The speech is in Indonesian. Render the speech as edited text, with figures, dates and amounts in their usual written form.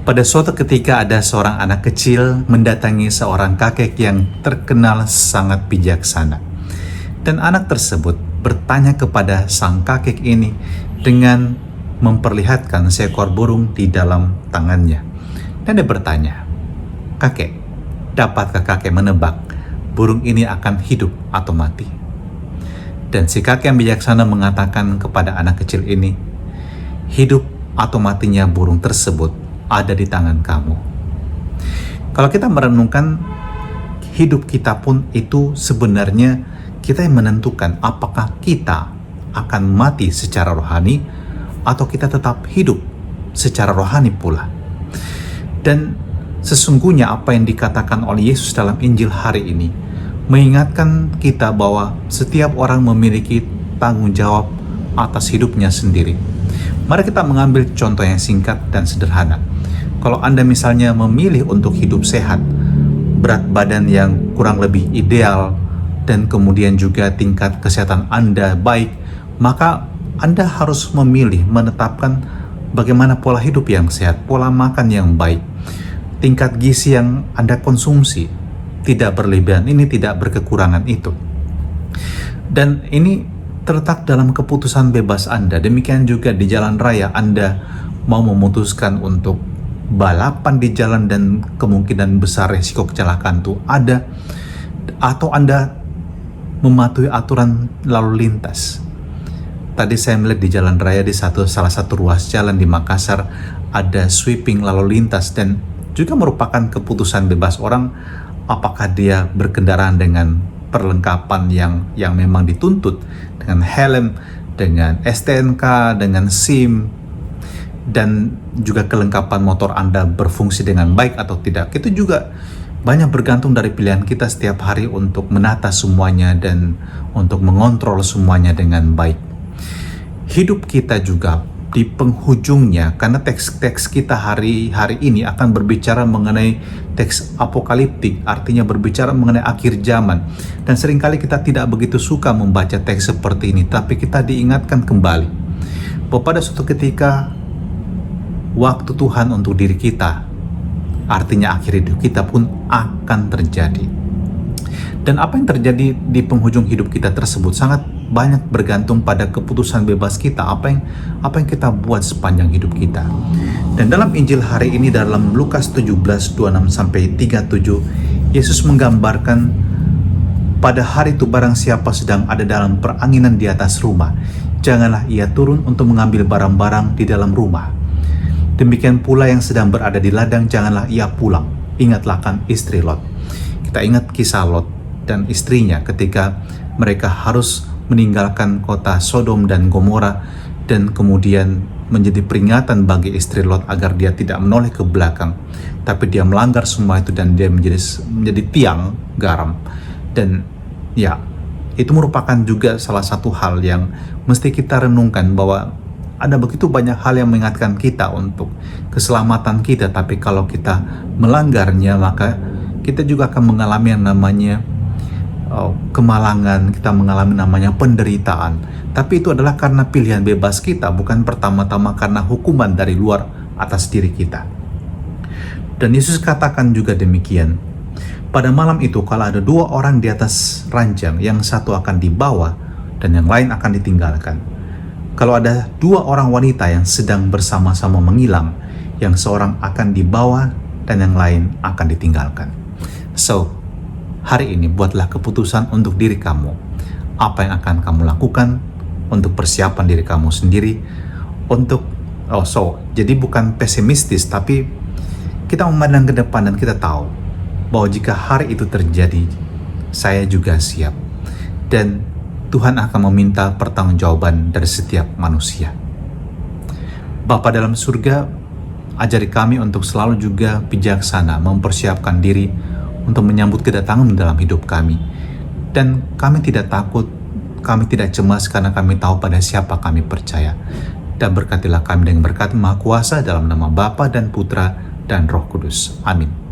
Pada suatu ketika ada seorang anak kecil mendatangi seorang kakek yang terkenal sangat bijaksana. Dan anak tersebut bertanya kepada sang kakek ini dengan memperlihatkan seekor burung di dalam tangannya. Dan dia bertanya, "Kakek, dapatkah kakek menebak burung ini akan hidup atau mati?" Dan si kakek yang bijaksana mengatakan kepada anak kecil ini, "Hidup atau matinya burung tersebut ada di tangan kamu." Kalau kita merenungkan, hidup kita pun itu sebenarnya kita yang menentukan apakah kita akan mati secara rohani atau kita tetap hidup secara rohani pula. Dan sesungguhnya apa yang dikatakan oleh Yesus dalam Injil hari ini mengingatkan kita bahwa setiap orang memiliki tanggung jawab atas hidupnya sendiri. Mari kita mengambil contoh yang singkat dan sederhana. Kalau Anda misalnya memilih untuk hidup sehat, berat badan yang kurang lebih ideal, dan kemudian juga tingkat kesehatan Anda baik, maka Anda harus memilih menetapkan bagaimana pola hidup yang sehat, pola makan yang baik, tingkat gizi yang Anda konsumsi tidak berlebihan, ini tidak berkekurangan itu. Dan ini terletak dalam keputusan bebas Anda. Demikian juga di jalan raya, Anda mau memutuskan untuk balapan di jalan dan kemungkinan besar resiko kecelakaan itu ada, atau Anda mematuhi aturan lalu lintas. Tadi saya melihat di jalan raya di salah satu ruas jalan di Makassar ada sweeping lalu lintas, dan juga merupakan keputusan bebas orang apakah dia berkendaraan dengan perlengkapan yang memang dituntut, dengan helm, dengan STNK, dengan SIM, dan juga kelengkapan motor Anda berfungsi dengan baik atau tidak. Itu juga banyak bergantung dari pilihan kita setiap hari untuk menata semuanya dan untuk mengontrol semuanya dengan baik. Hidup kita juga di penghujungnya, karena teks-teks kita hari ini akan berbicara mengenai teks apokaliptik, artinya berbicara mengenai akhir zaman. Dan seringkali kita tidak begitu suka membaca teks seperti ini, tapi kita diingatkan kembali bahwa pada suatu ketika waktu Tuhan untuk diri kita, artinya akhir hidup kita pun akan terjadi. Dan apa yang terjadi di penghujung hidup kita tersebut sangat banyak bergantung pada keputusan bebas kita, apa yang kita buat sepanjang hidup kita. Dan dalam Injil hari ini dalam Lukas 17:26-37, Yesus menggambarkan pada hari itu barang siapa sedang ada dalam peranginan di atas rumah, janganlah ia turun untuk mengambil barang-barang di dalam rumah. Demikian pula yang sedang berada di ladang, janganlah ia pulang. Ingatlah kan istri Lot. Kita ingat kisah Lot dan istrinya ketika mereka harus meninggalkan kota Sodom dan Gomora, dan kemudian menjadi peringatan bagi istri Lot agar dia tidak menoleh ke belakang, tapi dia melanggar semua itu dan dia menjadi tiang garam. Dan ya, itu merupakan juga salah satu hal yang mesti kita renungkan, bahwa ada begitu banyak hal yang mengingatkan kita untuk keselamatan kita, tapi kalau kita melanggarnya maka kita juga akan mengalami yang namanya kemalangan, kita mengalami namanya penderitaan. Tapi itu adalah karena pilihan bebas kita, bukan pertama-tama karena hukuman dari luar atas diri kita. Dan Yesus katakan juga demikian, pada malam itu kalau ada dua orang di atas ranjang, yang satu akan dibawa dan yang lain akan ditinggalkan. Kalau ada dua orang wanita yang sedang bersama-sama mengilang, yang seorang akan dibawa dan yang lain akan ditinggalkan. So, hari ini buatlah keputusan untuk diri kamu. Apa yang akan kamu lakukan untuk persiapan diri kamu sendiri untuk jadi bukan pesimistis, tapi kita memandang ke depan dan kita tahu bahwa jika hari itu terjadi, saya juga siap. Dan Tuhan akan meminta pertanggungjawaban dari setiap manusia. Bapa dalam surga, ajari kami untuk selalu juga bijaksana mempersiapkan diri untuk menyambut kedatangan dalam hidup kami. Dan kami tidak takut, kami tidak cemas karena kami tahu pada siapa kami percaya. Dan berkatilah kami dengan berkat Maha Kuasa dalam nama Bapa dan Putra dan Roh Kudus. Amin.